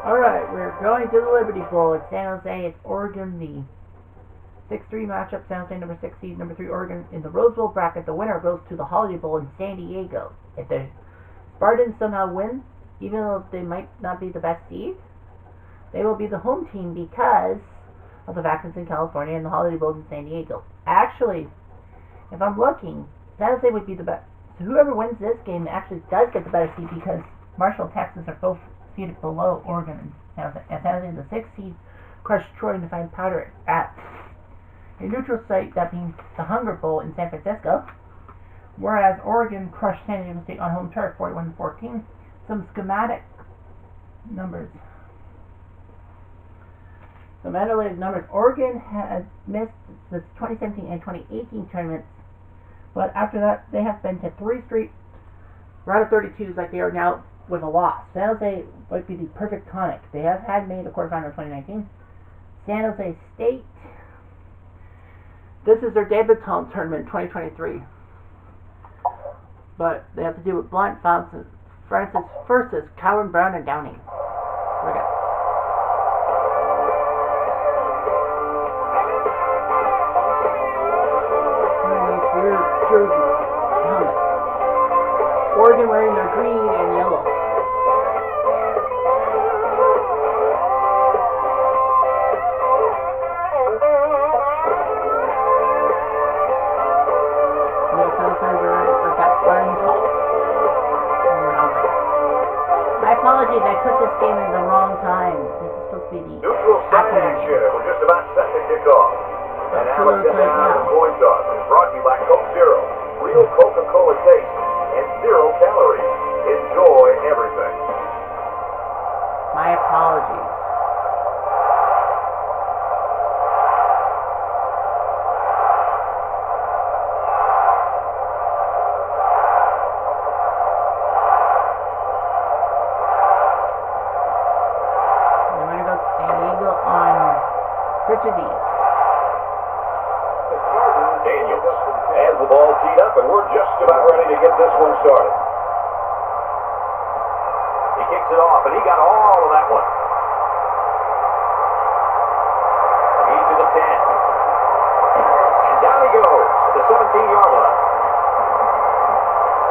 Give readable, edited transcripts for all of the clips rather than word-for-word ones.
Alright, we're going to the Liberty Bowl at San Jose. It's Oregon, the 6-3 matchup. San Jose, number 6 seed, number 3 Oregon. In the Rose Bowl bracket, the winner goes to the Holiday Bowl in San Diego. If the Spartans somehow win, even though they might not be the best seed, they will be the home team because of the fact it's in California and the Holiday Bowl in San Diego. Actually, if I'm looking, San Jose would be the best. So whoever wins this game actually does get the better seed because Marshall and Texas are both seated below Oregon and San Jose. And San Jose, the 6th seed, crushed Troy to find powder at a neutral site, that being the Hunger Bowl in San Francisco, whereas Oregon crushed San Diego State on home turf 41-14. Some schematic numbers. Some analytic numbers. Oregon has missed the 2017 and 2018 tournaments, but after that they have been to 3 straight round of 32s like they are now with a loss. San Jose might be the perfect tonic. They had made a quarterfinal in 2019. San Jose State, this is their debutante tournament in 2023. But they have to deal with Blunt, Francis versus Cowan, Brown, and Downey. Look at these weird jersey helmets. Oregon wearing their green and yellow. My apologies, I put this game in the wrong time. This is supposed to be the neutral site action. We're just about set to kick off. And now it's set down to coin toss. It's brought to you by Coke Zero. Real Coca-Cola taste and 0 calories. Enjoy everything. My apologies. Daniels has the ball teed up, and we're just about ready to get this one started. He kicks it off, and he got all of that one. He's to the 10. And down he goes at the 17-yard line.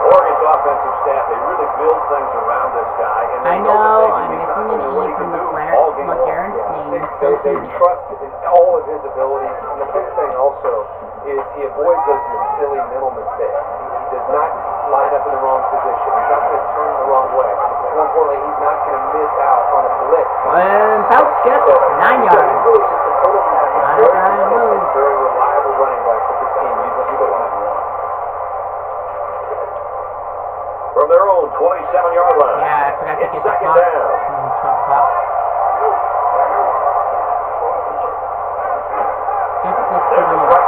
Oregon's offensive staff, they really build things around this guy. And I know, I'm missing an E from McLaren's name. They trust in all of his abilities. And the big thing also is he avoids those silly mental mistakes. He does not line up in the wrong position. He's not going to turn the wrong way. More importantly, he's not going to miss out on a blitz. And Phelps gets 9 yards. Really just a total move. Very reliable running back that this team uses either one. From their own 27-yard line. Yeah, I forgot to get the second clock. down.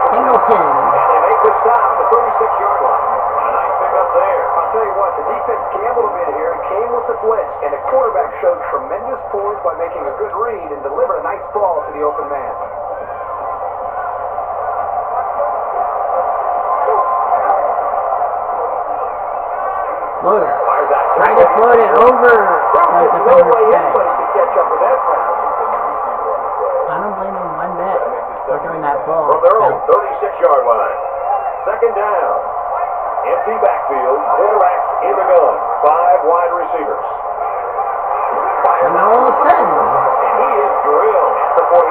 Singleton. And they make the stop at the 36-yard line. A nice pickup there. I'll tell you what, the defense gambled a bit here and came with the blitz, and the quarterback showed tremendous poise by making a good read and delivered a nice ball to the open man. Floater. Trying to float it over. There's no way anybody could catch up with that pass. I don't blame him one bit for doing that ball. From their own 36-yard line. Second down. Empty backfield. Quarterback in the gun. 5 wide receivers. And all of a sudden. And he is drilled at the 42.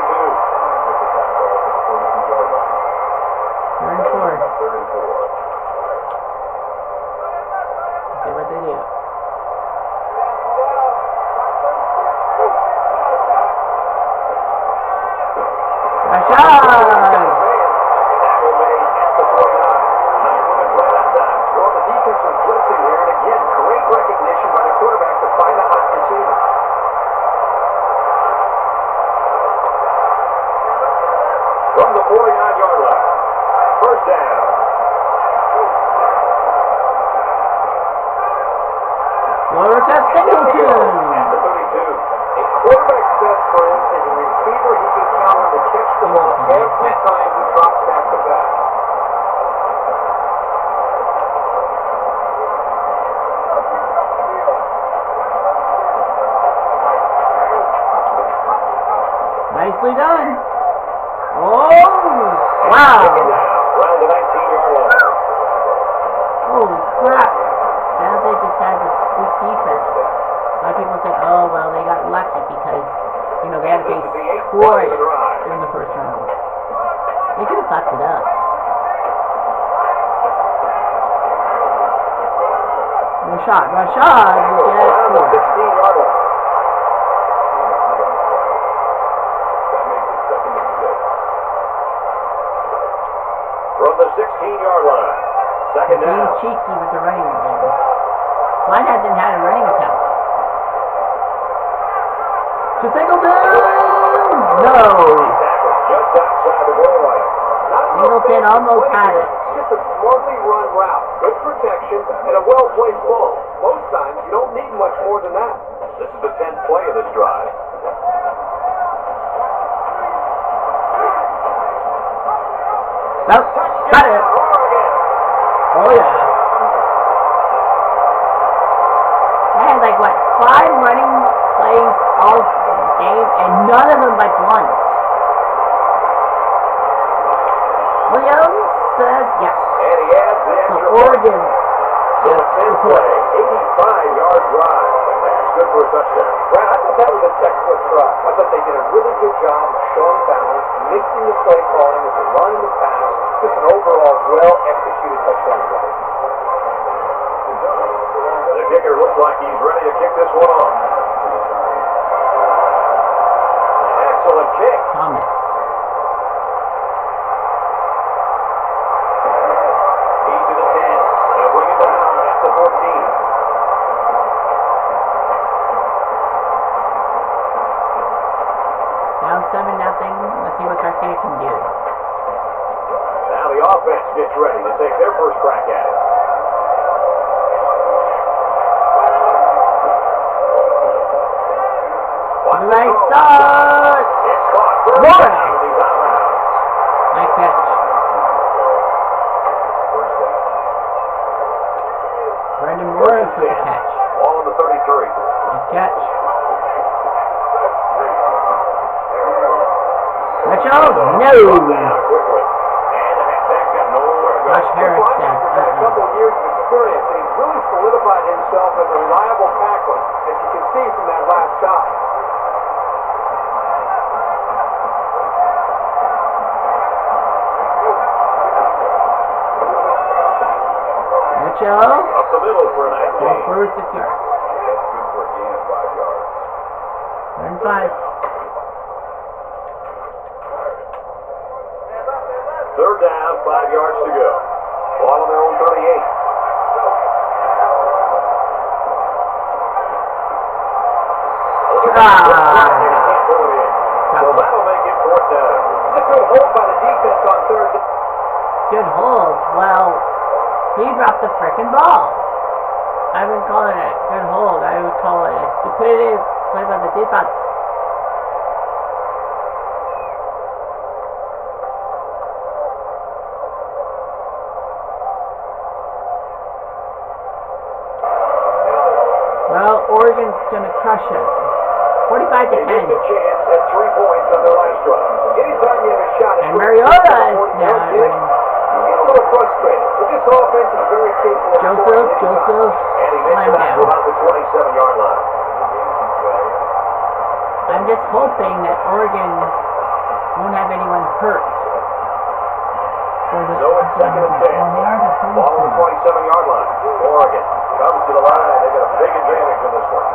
Third and 4. Third and 4. See what they do. A shot! From the 49-yard line. First down. Lower to Singleton. At the 32. A quarterback's best friend is a receiver he can count on to catch the ball every time he drops back to back. Nicely done. Oh, wow. Around the 19-yard line. Holy crap. San Jose just has a weak defense. A lot of people said, oh, well, they got lucky because, you know, they had to face Troy in the first round. They could have fucked it up. Rashad will get around the 16-yard line. That makes it 2nd and 6. From the 16-yard line. Second being down. cheeky with the running game. Glenn hasn't had a running attempt. To Singleton! No! Just outside the goal line. Singleton almost had it. Just a smartly run route, good protection, and a well-placed ball. Most times, you don't need much more than that. This is the 10th play of this drive. Nope, got it. Oh yeah. They had like what, 5 running plays all game, and none of them by blunt. Williams says yes. And he adds the So extra Oregon So gets the 10th point. play, 85-yard drive. That's good for a touchdown. Brad, I thought that was a textbook drive. I thought they did a really good job of showing balance, mixing the play calling with the run and the pass. Just an overall well-executed touchdown drive. The kicker looks like he's ready to kick this one off. Excellent kick. Thomas. He's to the 10. They'll bring it down at the 14. Down 7-0. Let's see what Garcia can do. Now the offense gets ready to take their first crack at it. Watch the Right throw. side. It's caught. First Morris. down. He's out of bounds. Nice catch. Brandon Morris with the catch. Ball on the 33. Nice catch. Mitchell? Brought No. down quickly. And the halfback's got nowhere to go. Josh Harris This says, linebacker got a couple of years of experience, and he's really solidified himself as a reliable tackler, as you can see from that last shot. Mitchell. Up the middle for a nice Goes gain. forward 6 yards. That's good for a gain of 5 yards. 3rd and 5. Third down, 5 yards to go. Ball on their own 38. So that'll make it 4th down. It's a good hold by the defense on third down. Good hold. Well, he dropped the frickin' ball. I wouldn't call it a good hold. I would call it a stupidity play by the defense. Well, Oregon's gonna crush it. 45 to They 10. missed a chance at 3 points on their last drive. Anytime you have a shot at And Mariota is you now. get a little frustrated, but this offense is very capable of scoring anytime. Joseph. And he makes Climb it out to down. about the 27-yard line. I'm just hoping that Oregon won't have anyone hurt. So it's 2nd and 10. Well, they are the police. Ball on the 27-yard line. Oregon comes to the line. They got a big advantage in this one.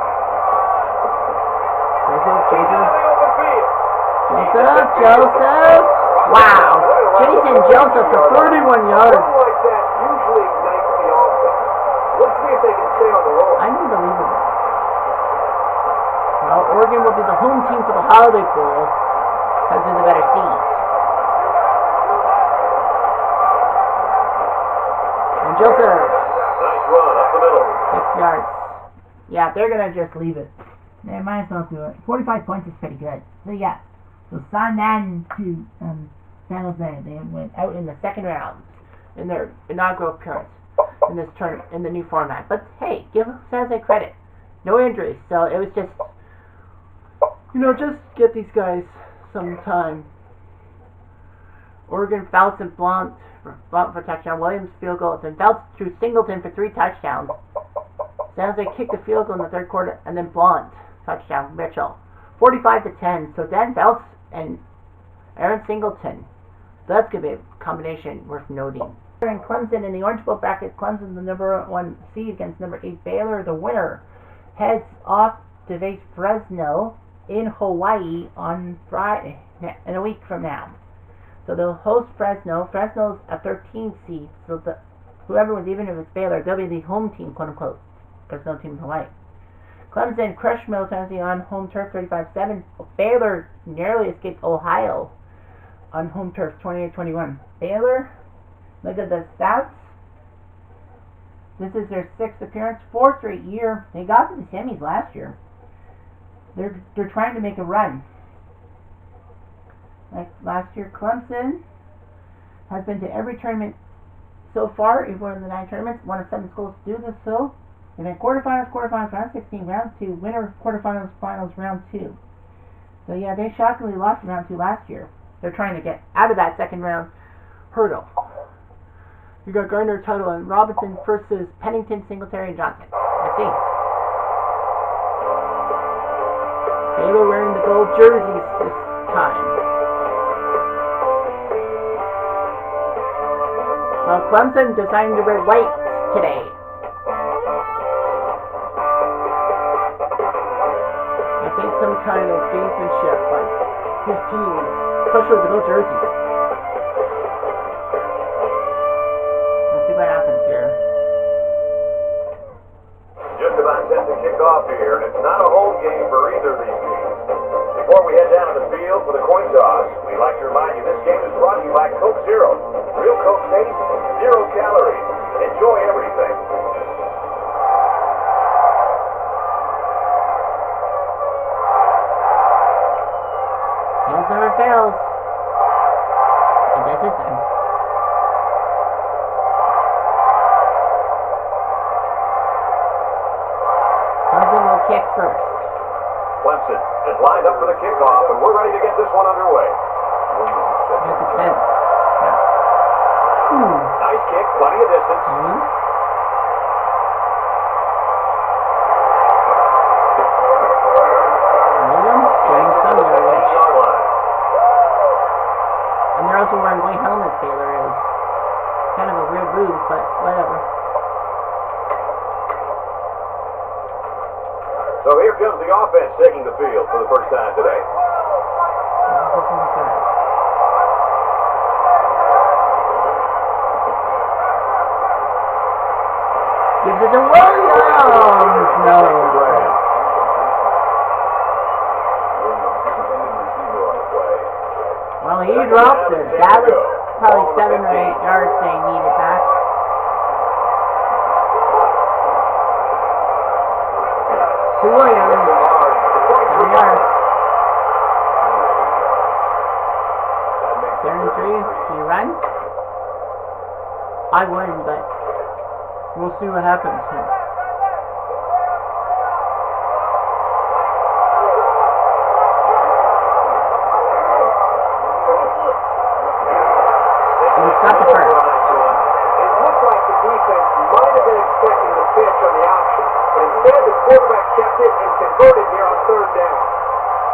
Joseph. The open field. Joseph. Wow. Jason Joseph for 31 yards. Something like that usually ignites the offense. Let's see if they can stay on the roll. Unbelievable. Well, Oregon will be the home team for the Holiday Bowl because they're the better seed. And Joseph, Nice run up the middle. 6 yards. Yeah, they're going to just leave it. They might as well do it. 45 points is pretty good. So yeah. So San Nan to San Jose. They went out in the 2nd round in their inaugural appearance in this tournament, in the new format. But hey, give San Jose credit. No injuries. So it was just, just get these guys some time. Oregon fouls and Blount for touchdown. Williams field goal. Then fouls to Singleton for 3 touchdowns. San Jose kicked the field goal in the third quarter, and then Blount touchdown. Mitchell, 45-10. So Dan Fouts and Aaron Singleton. So that's gonna be a combination worth noting. And Clemson in the Orange Bowl bracket. Clemson the number 1 seed against number 8 Baylor. The winner heads off to face Fresno in Hawaii on Friday, in a week from now. So they'll host Fresno. Fresno's a 13 seed, so whoever was, even if it's Baylor, they'll be the home team, quote unquote. Fresno team in Hawaii. Clemson crushed Middle Tennessee on home turf, 35-7. Baylor narrowly escaped Ohio on home turf, 28-21. Baylor, look at the stats. This is their 6th appearance, 4th straight year. They got to the semis last year. They're trying to make a run. Like last year, Clemson has been to every tournament so far. They've won the 9 tournaments. One of 7 schools to do this. So they've been quarterfinals, round 16, round 2, winner, quarterfinals, finals, round 2. So yeah, they shockingly lost round 2 last year. They're trying to get out of that second round hurdle. You got Gardner, Tuttle, and Robinson versus Pennington, Singletary, and Johnson. Let's see. Baylor wearing the gold jerseys this time. Well, Clemson deciding to wear white today. I think some kind of gamesmanship by his teams, especially the gold jerseys. Let's see what happens here. Just about set to kick off here, and it's not a home game for either of these teams. Before we head down to the field for the coin toss, we'd like to remind you this game is brought to you by Coke Zero. Real Coke taste, 0 calories. Enjoy everything. Hills never fails. And that's this time. Clemson will kick first. Clemson is lined up for the kickoff, and we're ready to get this one underway. At the 10. Nice kick, plenty of distance. Williams getting some yardage. 10-yard line. And they're also wearing white helmets, Baylor is. Kind of a weird move, but whatever. So here comes the offense taking the field for the first time today. Gives it to Williams! No. Well, he dropped it. That was probably 7 or 8 yards they needed back. To Williams. 7 yards. 3rd and 3. Do you run? I wouldn't, but we'll see what happens here. He's got the first. It looked like the defense might have been expecting the pitch on the option, but instead the quarterback kept it and converted here on 3rd down.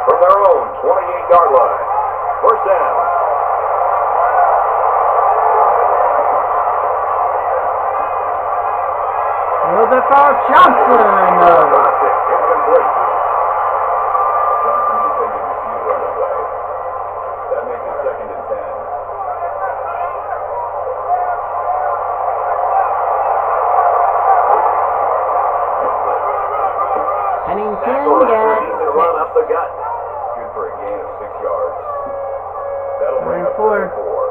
From their own 28-yard line. First down. Was it for Johnson? No. Incomplete. Johnson will take a receiver on the play. That makes it 2nd and 10. Pennington Decent run up the gut. Good for a gain of 6 yards. That'll bring up 4. 4.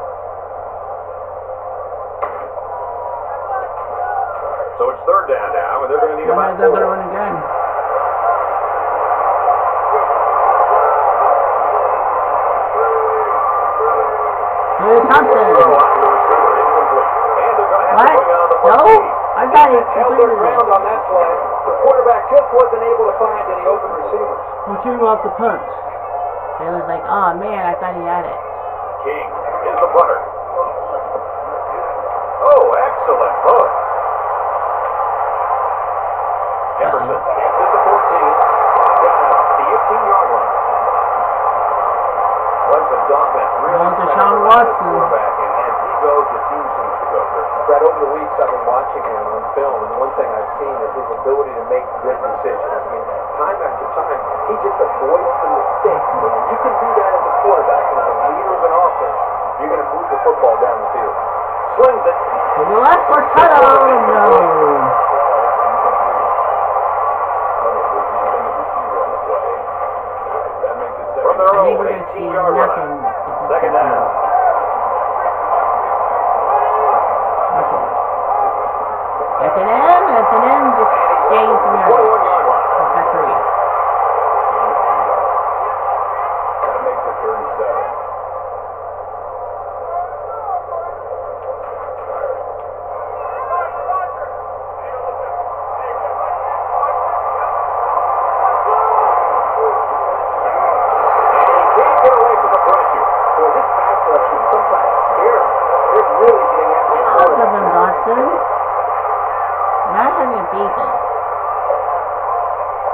So it's 3rd down now, and they're going to need about 4. Another one again. Here's Thompson. What? No? I got it. Held their ground on that play. The quarterback just wasn't able to find any open receivers. We're shooting off the punt. Baylor's like, oh man, I thought he had it. King is the punter. Oh, excellent punt. Jefferson gets it to 14. Down at the 18-yard line. Clemson's offense really Well, Deshaun Watson. quarterback, and as he goes, the team seems to go. Brett, over the weeks I've been watching him on film, and one thing I've seen is his ability to make good decisions. I mean, time after time, he just avoids the mistakes. And when you can do that as a quarterback and as a leader of an offense, you're going to move the football down the field. Swings it. To the left for touchdown. No. From their I think own we're going to see 18-yard nothing. line. Second down. That's an end, just gain some yards. 21-yard line. He's got 3. That makes it 37. Can't get away from the pressure. Boy, this pass rush is sometimes scary. They're really getting after the Off of quarterback. him, Dotson. Not having a beacon.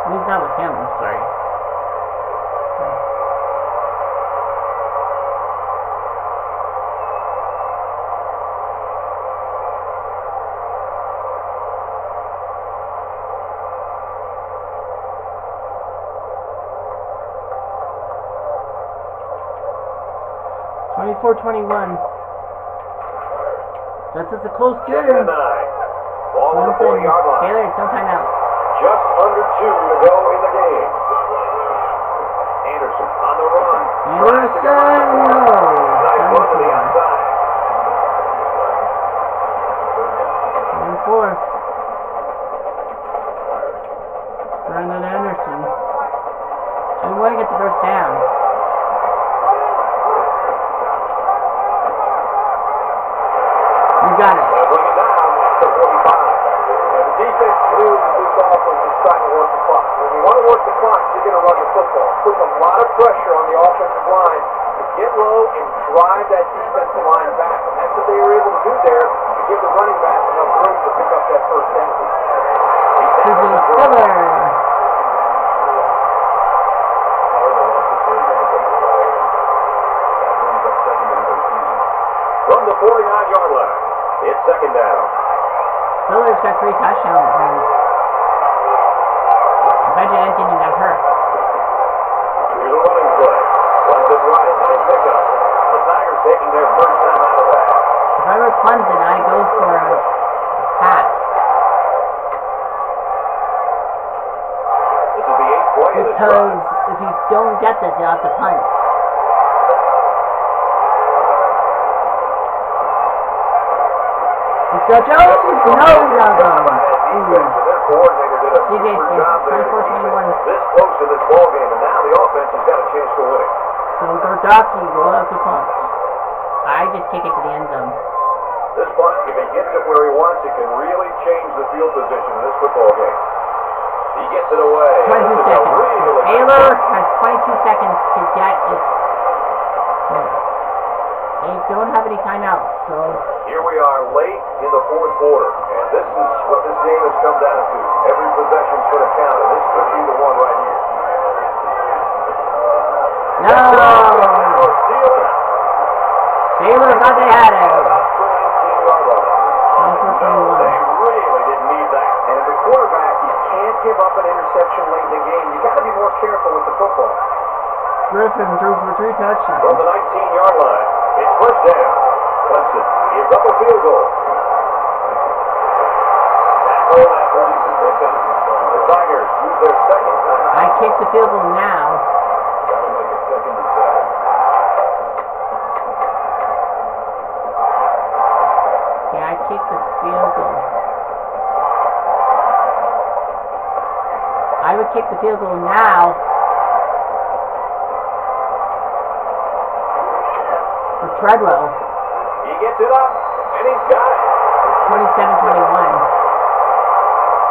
He's not with him, I'm sorry. (24-21). This is a close Second game. and 9. Ball on the 40-yard line. Baylor, no timeout. Just under 2 to go in the game. Anderson on the run. Anderson, Nice run to the no. outside. 24. Brandon Anderson. We want to get the first down. You got it. They'll bring it down to 45. The defense knew that this offense was trying to work the clock. When you want to work the clock, you're going to run the football. Puts a lot of pressure on the offensive line to get low and drive that defensive line back. And that's what they were able to do there to give the running back enough room to pick up that first down. Susan Stiller. From the 49-yard line, it's second down. Stiller's got 3 touchdown runs. I bet you Anthony got hurt. Here's a running play. Clemson right, nice pickup. The Tigers taking their first time out of that. If I were Clemson, I'd go for a pass. This is the 8th play of the Because drive. if you don't get this, you'll have to punt. Let's go, Jones! No, he doesn't. Their coordinator did a CJ super Smith, job there. 24-21. This close to this ball game, and now the offense has got a chance to win it. So Gordaki will have to punt. I just kick it to the end zone. This punt, if he gets it where he wants, it can really change the field position in this football game. He gets it away. 22 This is a seconds. really Baylor has 22 seconds to get it. They don't have any timeouts, so Here we are late in the fourth quarter, and this is what this game has come down to. Every possession's going to count, and this could be the one right here. no! Seal it up. Baylor thought they had it. About the 19-yard line. 24-21. They really didn't need that. And as a quarterback, you can't give up an interception late in the game. You got to be more careful with the football. Griffin threw for 3 From touchdowns. the 19-yard line, it's first down. Clemson is up a field goal. That goal that produces the finish. The Tigers use their second time. I kick the field goal now. Gotta make it 2nd and 7. Okay, I kick the field goal. I would kick the field goal now. For Treadwell. He gets it up, and he's got it. 27-21.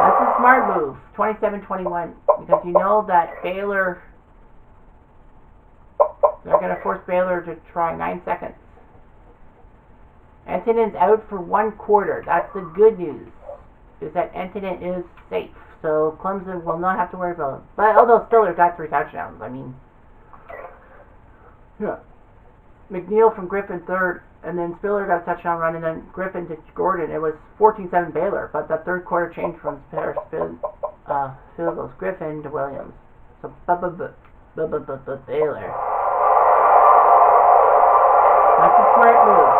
That's a smart move. 27-21. Because you know that Baylor They're going to force Baylor to try 9 seconds. Antonen's out for 1 quarter. That's the good news, is that Antonen is safe. So Clemson will not have to worry about him. But although Spiller got 3 touchdowns, I mean, yeah. McNeil from Griffin third, and then Spiller got a touchdown run, and then Griffin to Gordon. It was 14-7 Baylor, but the third quarter changed from field goals Griffin to Williams. So Baylor. That's a smart move.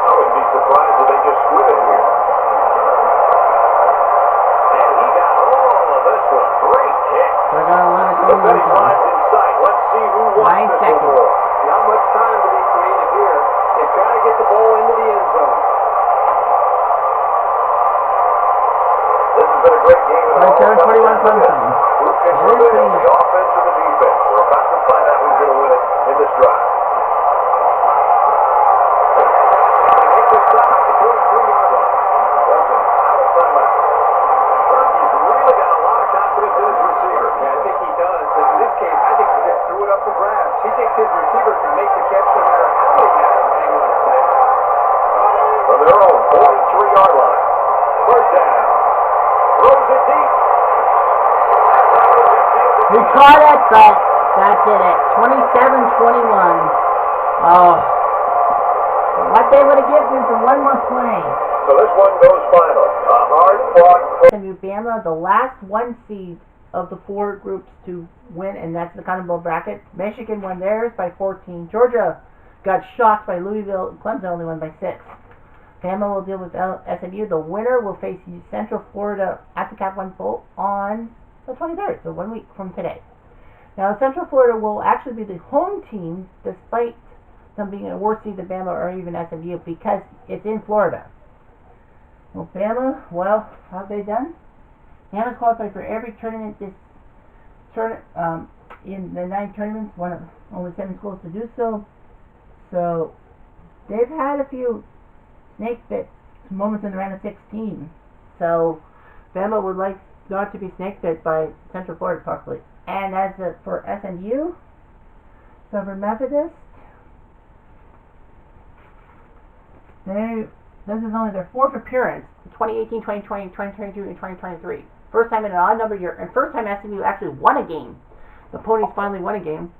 I wouldn't be surprised if they just quit it here. And he got all of this one. Great kick. They're going to let it go. The finish line's in sight. Let's see who wants 9 this seconds. one more. Not much time to be creative here. They try to get the ball into the end zone. This has been a great game. 27-21 Clemson. Who can It is win pretty the offense or the defense? We're about to find out who's going to win it in this drive. And he makes a stop at the 43-yard line. Clemson out of timeout. He's really got a lot of confidence in his receiver. Yeah, I think he does, but in this case, I think he just threw it up for grabs. He thinks his receiver can make the catch no matter how they got him hanging on his neck. From their own 43-yard line. First down. Throws it deep. He caught it, but that's it. 27-21. Oh. What they would have given him for one more play. So this one goes final. A hard-fought. Bama, the last 1 seed of the 4 groups to win, and that's the Cotton Bowl bracket. Michigan won theirs by 14. Georgia got shocked by Louisville. Clemson only won by 6. Bama will deal with SMU. The winner will face Central Florida at the Cap One Bowl on the 23rd, so 1 week from today. Now, Central Florida will actually be the home team, despite them being a worse seed than Bama or even SMU, because it's in Florida. Well, Bama, well, how have they done? Bama's qualified for every tournament in the 9 tournaments, one of only 7 schools to do so. So they've had a few snake bit moments in the round of 16. So Bama would like not to be snake bit by Central Florida possibly. And as for SMU, Southern Methodist, this is only their 4th appearance, 2018, 2020, 2022, and 2023. First time in an odd number year, and first time SMU actually won a game. The Ponies finally won a game,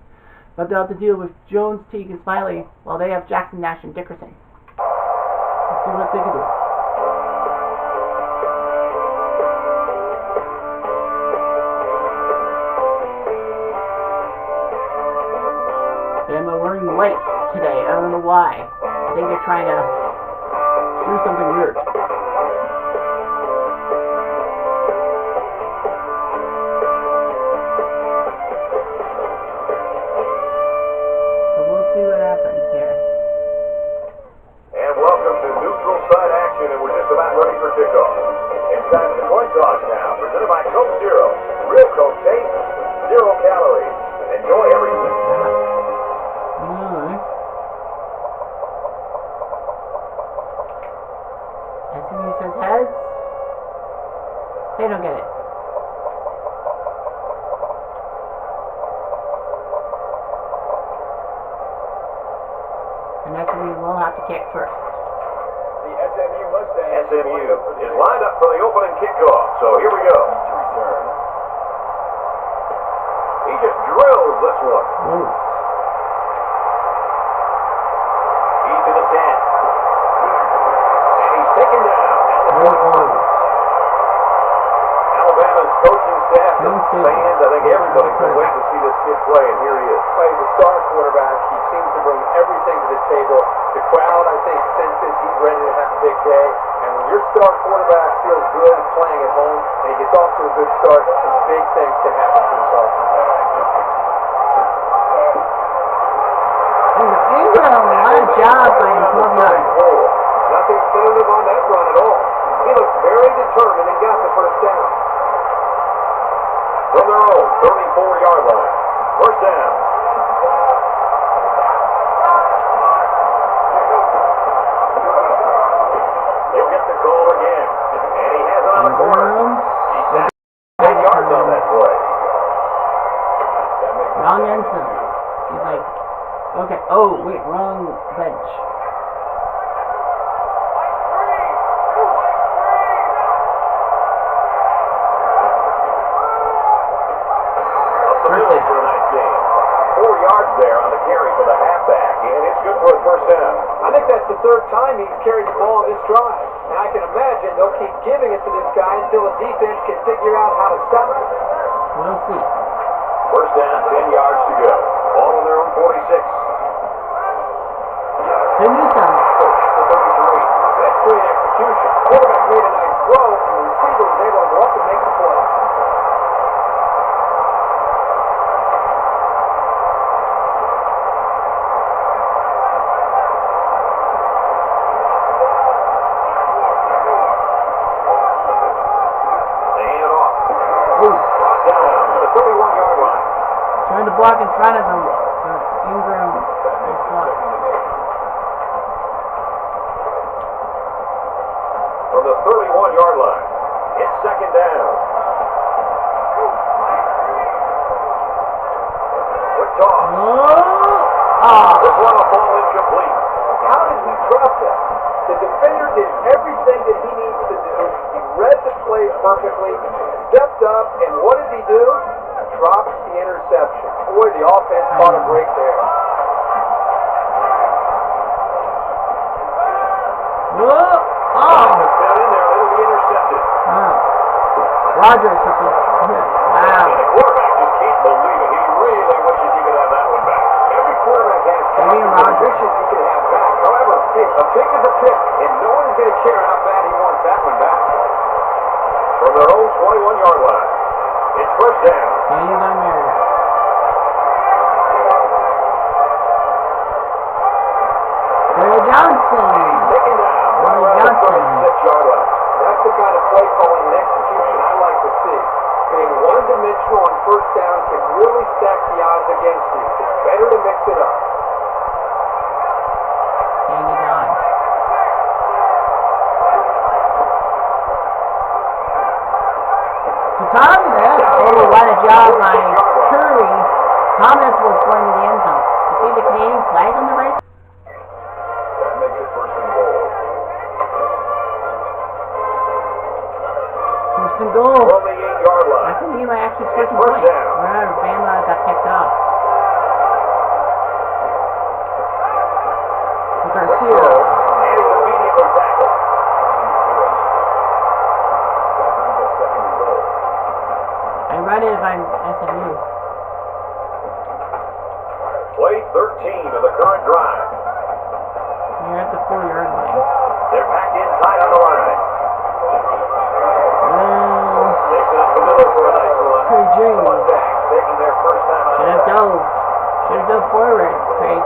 but they'll have to deal with Jones, Teague, and Smiley, while they have Jackson, Nash, and Dickerson. Let's see what they can do. Bama wearing white today. I don't know why. I think they're trying to do something weird. So we'll see what happens here. And welcome to neutral side action, and we're just about ready for kickoff. It's time for the coin toss now, presented by Coke Zero. Real Coke taste, 0 calories. Enjoy everything. SMU says heads. They don't get it. And SMU will have to kick first. The SMU Mustangs. SMU is lined up for the opening kickoff, so here we go. To return. He just drills this one. Whoa. He's to the 10. And he's taken down at the 21. Alabama's coaching staff and fans, I think everybody's been waiting to see this kid play, and here he is. He's a star quarterback. He seems to bring everything to the table. The crowd, I think, senses he's ready to have a big day. And when your star quarterback feels good playing at home and he gets off to a good start, some big things can happen to this offense. Ingram, what a job by him, 12 yards. Nothing tentative on that run at all. He looked very determined and got the first down. From their own 34-yard line. First down. He'll get the call again. And he has it on the corner. He's got 10 yards on that play. That makes it Wrong end zone. like, okay, oh, wait, wrong bench. For a nice gain. 4 yards there on the carry for the halfback, and it's good for a first down. I think that's the third time he's carried the ball in this drive. And I can imagine they'll keep giving it to this guy until the defense can figure out how to stop it. We'll see. First down, 10 yards to go. Ball on their own 46. They knew something. That's great execution. Quarterback made a nice throw, and the receiver was able to go up and make the play. Brought down to the 31-yard line. Trying to block in front of him. Ingram. From the 31-yard line, it's second down. Quick toss. This one a ball incomplete. How did he drop that? The defender did everything that he needs to do. He read the play perfectly, stepped up, and what did he do? Drops the interception. Boy, the offense caught a break there. Whoa! Fell in there, it'll be intercepted. Rogers took it. Wow. And the quarterback just can't believe it. He really wishes he could have that one back. Every quarterback has Aaron catches he Rodgers. wishes he could have back. However, hey, a pick is a pick, and no one is going to care how bad he wants that one back. From their own 21-yard line, it's first down. Daniel Meredith. Terry Johnson. Taken down right around the 36-yard line. That's the kind of play calling and execution I like to see. Being one-dimensional on first down can really stack the odds against you. It's better to mix it up. Danny Don. So Thomas, oh, what a job by Curry. Thomas was going to the end zone. You see the Canadian flag on the right? That makes it first and goal. First and goal. From the 8-yard line. That's an Eli actually scored some First points. down. Wherever Bama got picked off. Garcia. And he's immediately tackled. That brings up second and goal. I run it if I'm SMU. Play 13 of the current drive. You're at the 4-yard line. They're packed in tight on the line. Takes it up the middle for a nice one. Craig James. Mustangs taking their first time out. Should have dove forward, Craig.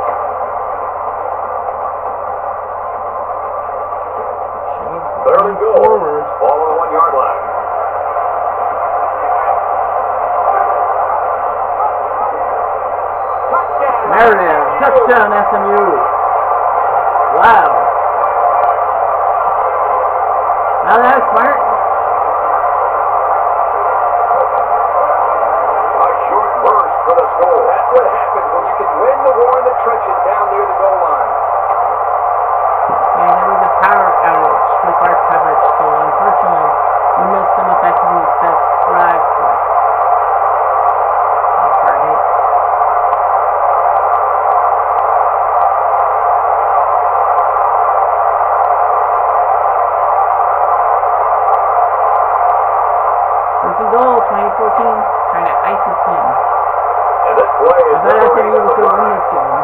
Third and goal. Forward. Ball on the 1-yard line. Meredith, touchdown SMU. Wow. Now that's smart. A short burst for the score. That's what happens when you can win the war in the trenches down near the goal line. And there was a power outage with our coverage, so unfortunately we missed some of SMU's best drive. Target. First and goal, 2014. Trying to ice this thing. And this play is I thought SMU was going to win this game.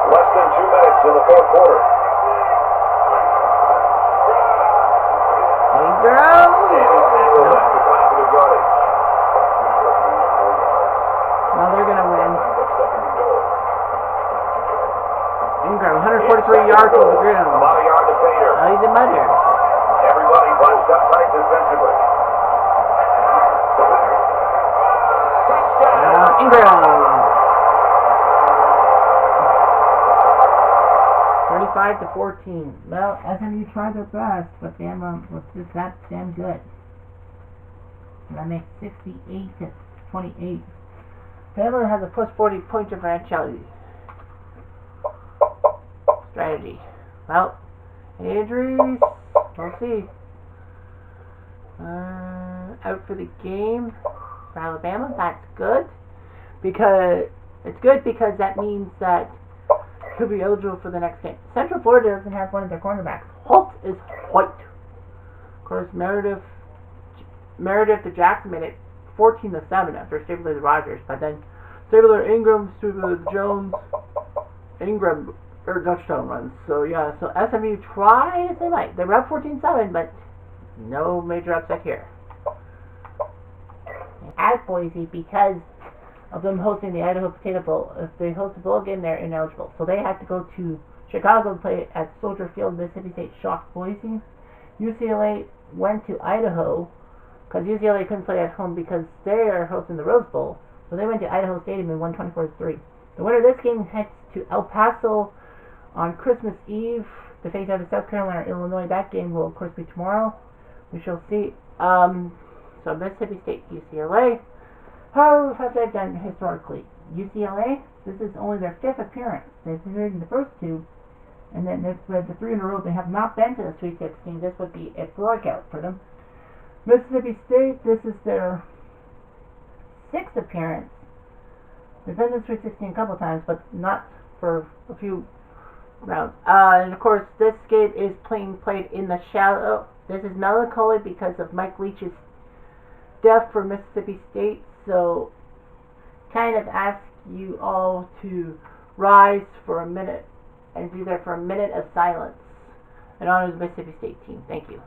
less than 2 minutes in the fourth quarter. Ingram. And he's tackled that for positive yardage. Well, they're going to win. Brings up second and goal. Ingram, 143 yards from the ground. About a yard to Pater. Oh, he's a mudder. Everybody bunched up tight defensively. Ingram. 35-14. Well, SMU tried their best, but Bama was just that damn good. And that makes 68-28. Bama has a plus 40 point differential strategy. Well, injuries, we'll see. Out for the game for Alabama. That's good because that means that he'll be eligible for the next game. Central Florida doesn't have one of their cornerbacks. Holt is white. Of course, Meredith to Jackson made it 14-7 after Stabler to Rogers, but then Stabler Ingram, Stabler Jones, Ingram touchdown runs. So yeah, so SMU tried as they might. They were up 14-7, but no major upset here. At Boise, because of them hosting the Idaho Potato Bowl, if they host a bowl game, they're ineligible. So they had to go to Chicago and play at Soldier Field. Mississippi State shocked Boise. UCLA went to Idaho because UCLA couldn't play at home because they are hosting the Rose Bowl. So they went to Idaho Stadium and won 24-3. The winner of this game heads to El Paso on Christmas Eve to face either South Carolina or Illinois. That game will, of course, be tomorrow. We shall see. So Mississippi State, UCLA. How have they done historically? UCLA, this is only their 5th appearance. They've appeared in the first 2, and then they've the 3 in a row. They have not been to the Sweet 16. This would be a breakout for them. Mississippi State, this is their 6th appearance. They've been to the Sweet 16 a couple times, but not for a few rounds. And of course, this game is played in the Shadow. This is melancholy because of Mike Leach's death for Mississippi State. So, kind of ask you all to rise for a minute and be there for a minute of silence in honor of the Mississippi State team. Thank you.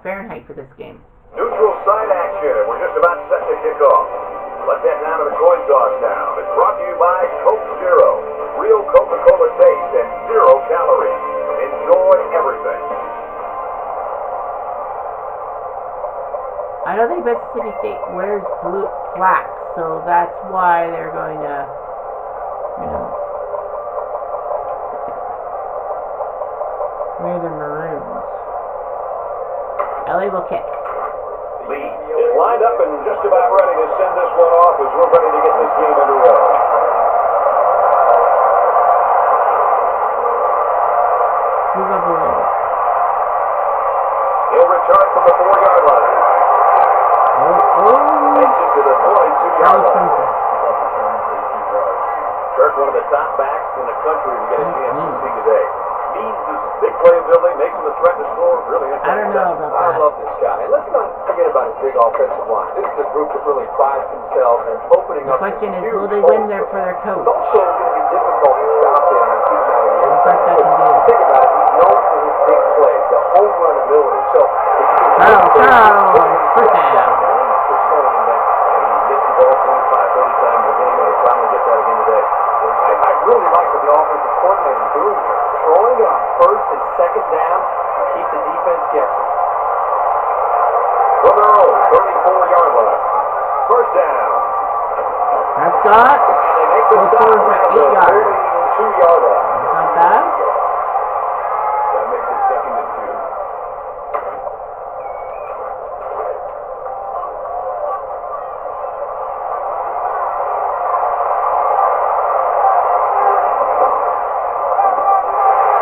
Fahrenheit for this game. Neutral site action, and we're just about set to kick off. Let's head down to the coin toss now. It's brought to you by Coke Zero. Real Coca-Cola taste and 0 calories. Enjoy everything. I don't think Mississippi State wears black, so that's why they're going to, wear their maroons. LA will kick. Lee is lined up and just about ready to send this one off as we're ready to get this game underway. Move up a little bit. He'll return from the 4-yard line. Takes it to the 42-yard line. Kirk, one of the top backs in the country to get a chance to see today. Means his big playability, makes him a threat to score. Really interesting. I don't know about that. I love this guy. And let's not forget about his big offensive line. This is a group that really prides themselves in opening The up. question is, will they win there for their coach? It's also going to be difficult to stop them and keep them out of the end. Best I can do. Think about it. He's known for his big plays, the home run ability. So, First down. for slowing him down. He gets the ball 25, 30 times a game, and he'll probably get that again today. I really like what the offensive coordinator is doing here. Throwing it on 1st and 2nd down to keep the defense guessing. From their own 34-yard line. First down. That's Scott. And they make the Goes stop forward for around 8 the yards. 32-yard line. Not bad. That makes it 2nd and 2.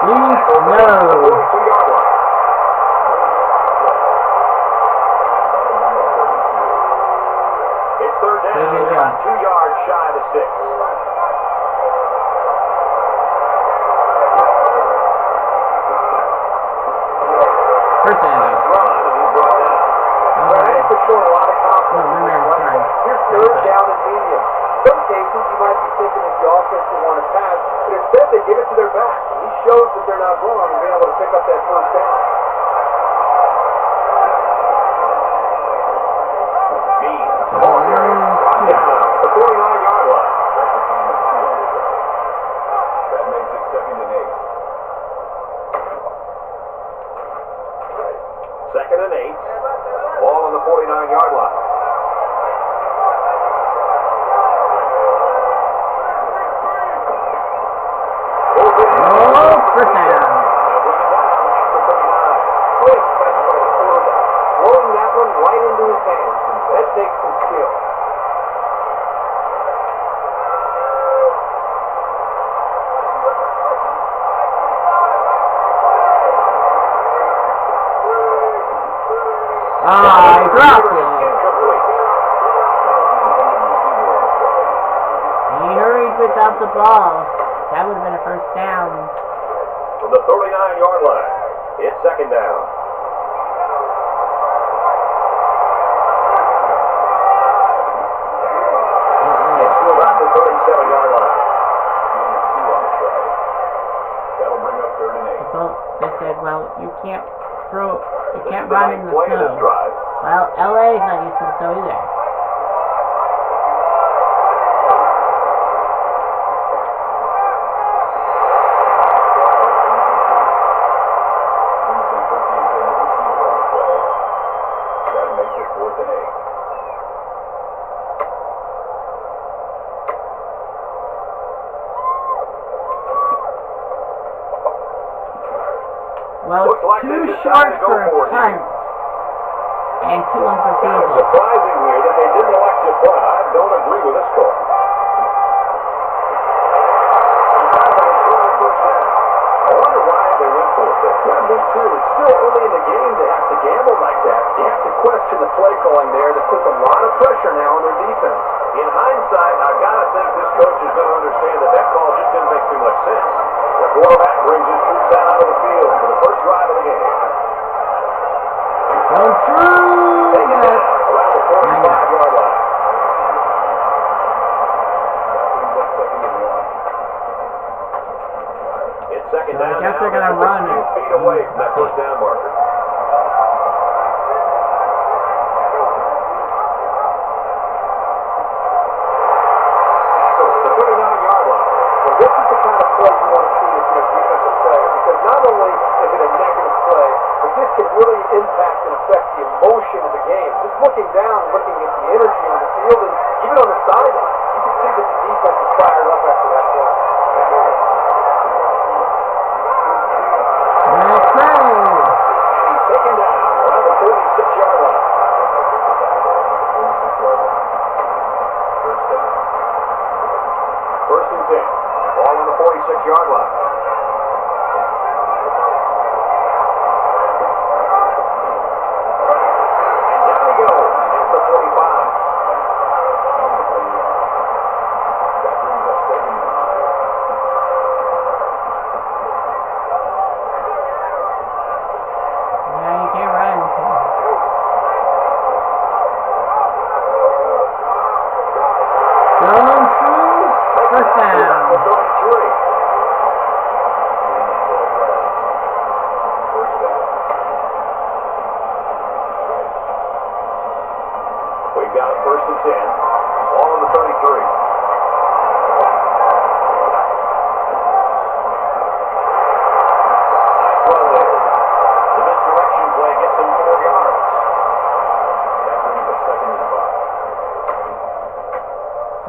Please, The no. 42-yard line. It's third down. Good They're job. about 2 yards shy of the sticks. First down. Nice run, and he's brought down. But I think they're showing a lot of confidence. No, no, no, sorry. Here's third down and medium. Some cases you might be thinking that the offense will want to pass, but instead they give it to their back. And he shows that they're not wrong and being able to pick up that first down. Bean, ball carrier, brought down at the 49-yard line. That's a gain of 2 on the play. That makes it 2nd and 8. Second and 8. Ball on the 49-yard line. Oh, first down. They'll bring it down at the 39. Quick catch by the quarterback. Throwing that one right into his hands. That takes some skill. Ah, he dropped it. Incomplete. He hurried without the ball. That would have been a first down. From the 39-yard line. It's second down. It's to about the 37-yard line. Gain of 2 on the play. That'll bring up 3rd and 8. So they said, well, you can't throw, you This can't is the run ninth in the play of this snow. drive. Well, LA is not used to the snow either. Winston puts the intended receiver on the play. That makes it 4th and 8. Well, Looks like too they short decided to go for a for it here. punt. And too long for Kind of field goal. surprising here that they didn't elect to punt. I don't agree with this call. I wonder why they went for it there. Yeah, me too. It's still early in the game to have to gamble like that. You have to question the play calling there. That puts a lot of pressure now on their defense. In hindsight, I've got to think this coach is going to understand that that call just didn't make too much sense. The quarterback brings his troops out onto the field for the first drive of the game. Going through. Taking it down around the 45-yard line. That brings up 2nd and 1. It's second So I down guess now. they're gonna They're run a few it. feet away from that first down marker. The 39-yard line. Well, this is the kind of play you want to see if you're a defensive player, because not only is it a negative play, but this can really impact and affect the emotion of the game. Just looking down, looking at the energy on the field, and even on the sideline, you can see that the defense is fired up after that play. That's right. And he's taken down around the 46-yard line. 46-yard line. First down. First and 10. Ball on the 46-yard line. And down he goes at the 45. That brings up 2nd and 9. Yeah, you can't run. Going through. First down. The 33. First down. We've got a first and 10. Ball on the 33. Nice run there. The misdirection play gets him 4 yards. That brings up 2nd and 5.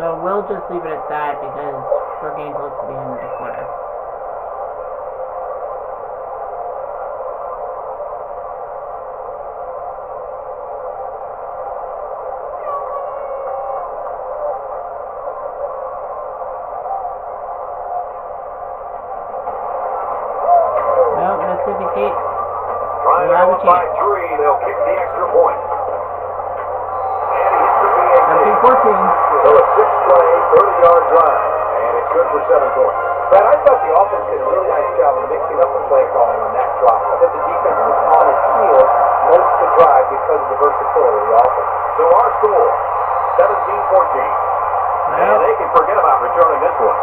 So we'll just leave it at that because we're getting close to the end of the quarter. Well, Mississippi State Trying to will have go a up by chance. 3, they'll kick the extra point. And he hits the PAT. 17-14. So a 6-play, 30-yard drive, and it's good for 7 points. But I thought the offense did a really nice job of mixing up the play calling on that drive. I thought the defense was on its heels most of the drive because of the versatility of the offense. So our score, 17-14. And they can forget about returning this one.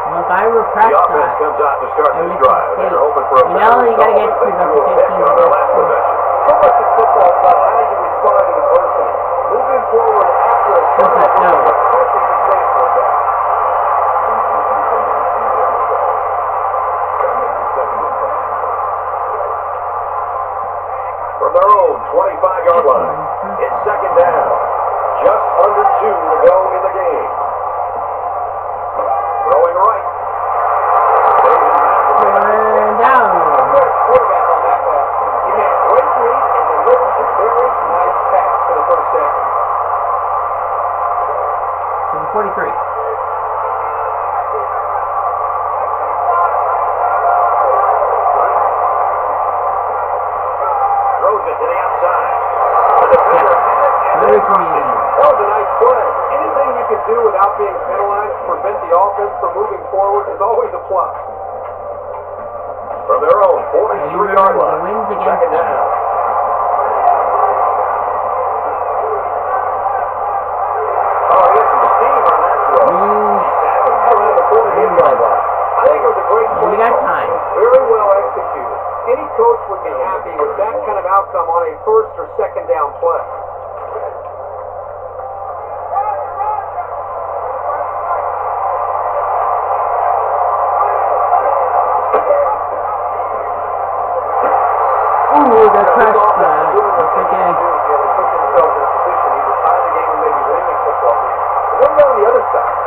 Well, if I were The Prescott, offense comes out to start and this Mississippi drive, and State, they're hoping for a you know better you gotta result get as to they about threw a pick 15 on their last possession. So much of football is about how you respond to adversity. Moving forward after a turnover is a perfect example of that. That makes it 2nd and 10. From their own 25-yard line, it's 2nd down. Just under 2 to go in the game. Throwing right. and down. Good quarterback on that pass. He made a great read and delivered a very nice pass for the first down. To the 43. Throws it to the outside. The defender had it and Very then dropped it. convenient. That was a nice play. Anything you can do without being penalized to prevent the offense from moving forward is always a plus. From their own And you 43-yard remember line, the wins against 2nd them. down. Oh, he had some steam on that throw. Around the 48-yard line. I think it was a great play. You got call. time. It was very well executed. Any coach would be happy with that kind of outcome on a first or second down play. Ooh, the crush flag. That's okay.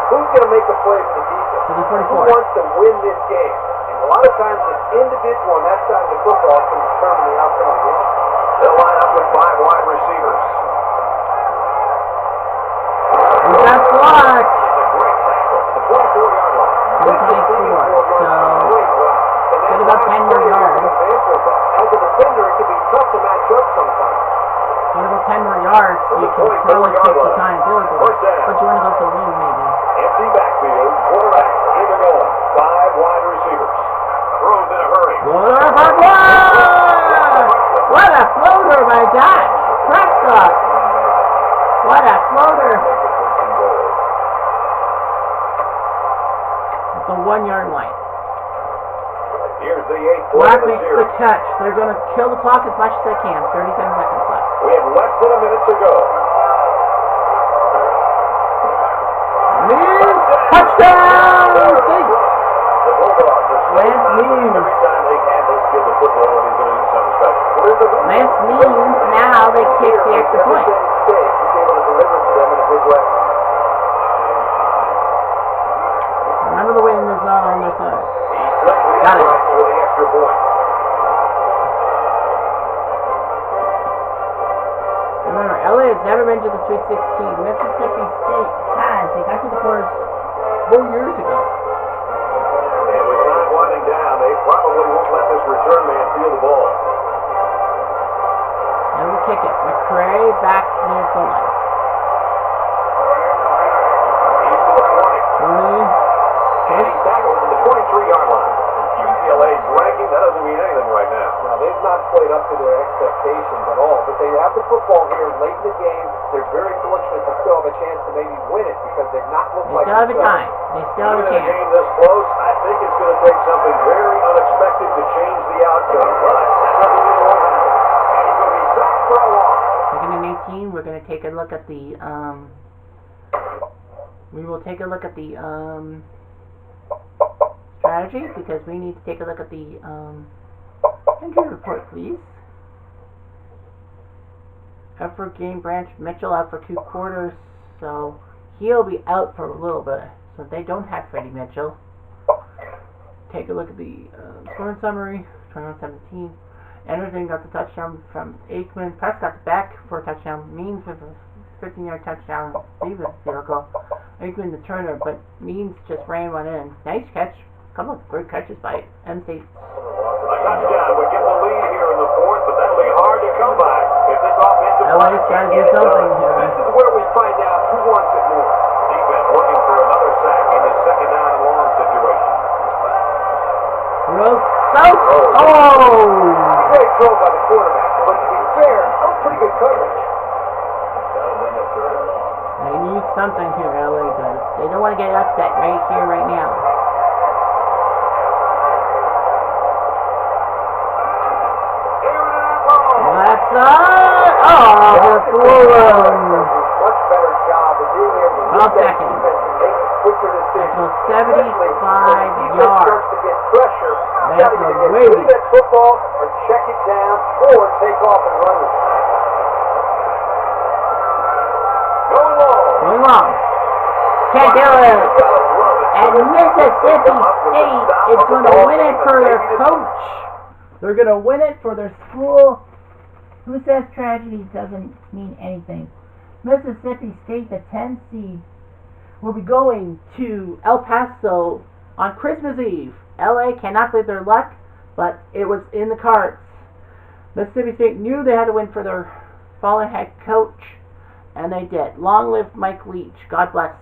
Who's going to make the play for the defense? To the Who 44. wants to win this game? And a lot of times an individual on that side of the football can determine the outcome of the game. They'll line up with 5 wide receivers. We got blocked. It's a great tackle. The 24-yard line. To the 24. So, get about 10 more yards. As a defender, it can be tough to match up sometimes. get about 10 more yards. You can probably kick the time field goal. But you want to go for the win, maybe. Empty backfield. Quarterback in the goal. 5 wide receivers. Throws in a hurry. Floater for one! What a floater by Dak Prescott! What a floater! At the 1-yard line. Here's the 8th play Black of the makes the series. catch. They're going to kill the clock as much as they can. 37 seconds left. We have less than a minute to go. Means touchdown! State! The Bulldogs are so Lance confident Means. every time they have this kid with football that he's going to do something special. Lance means now they kick the extra point. He's able to deliver to them in a big way. Remember, the wind is not on their side. He's slightly Got it. upright for the extra point. Remember, LA has never been to the Sweet 16. Mississippi State has. They got to the quarters 4 years ago. And with time winding down, they probably won't let this return man feel the ball. And we kick it. McCray back near the line. He's to the 20. 20. And he's tackled to the 23-yard line. UCLA's ranking, that doesn't mean anything right now. Now, they've not played up to their expectations at all, but they have the football here late in the game. They're very fortunate to still have a chance to maybe win it because they've not looked They like still have a themselves. time. They still have Even a in a chance. game this close, I think it's going to take something very unexpected to change the outcome. But that doesn't mean it won't happen. And he's going to be sacked for a loss. Second and 18. We're going to take a look at the, we will take a look at the, strategy because we need to take a look at the, injury report, please. Out for game branch. Mitchell out for 2 quarters. So he'll be out for a little bit. So they don't have Freddie Mitchell. Take a look at the scoring summary. 21-17. Anderson got the touchdown from Aikman. Press got the back for a touchdown. Means with a 15-yard touchdown. Steve with a field goal. Aikman the turner, but Means just ran one in. Nice catch. Couple of great catches by MC. A touchdown would get the lead here in the fourth, but that'll be hard to come by if this offensive LA's got to do something here. This is where we find out who wants it more. Defense looking for another sack in this second down and long situation. Throws. Oh! Great throw by the quarterback, but to be fair, that was pretty good coverage. That'll bring up third and long. They need something here, LA does. They don't want to get upset right here, right now. That's Much better job of being able to Well, read that second. defense and make quicker decisions. That's a 75 When the defense yards. starts to get pressure, you That's got to a either get wait. rid of that football or check it down or take off and run with it. Going long. Going long. Can't do it. And Mississippi State is going to win it for their coach. They're going to win it for their school. Who says tragedy doesn't mean anything? Mississippi State, the 10 seed, will be going to El Paso on Christmas Eve. LA cannot believe their luck, but it was in the cards. Mississippi State knew they had to win for their fallen head coach, and they did. Long live Mike Leach. God bless.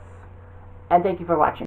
And thank you for watching.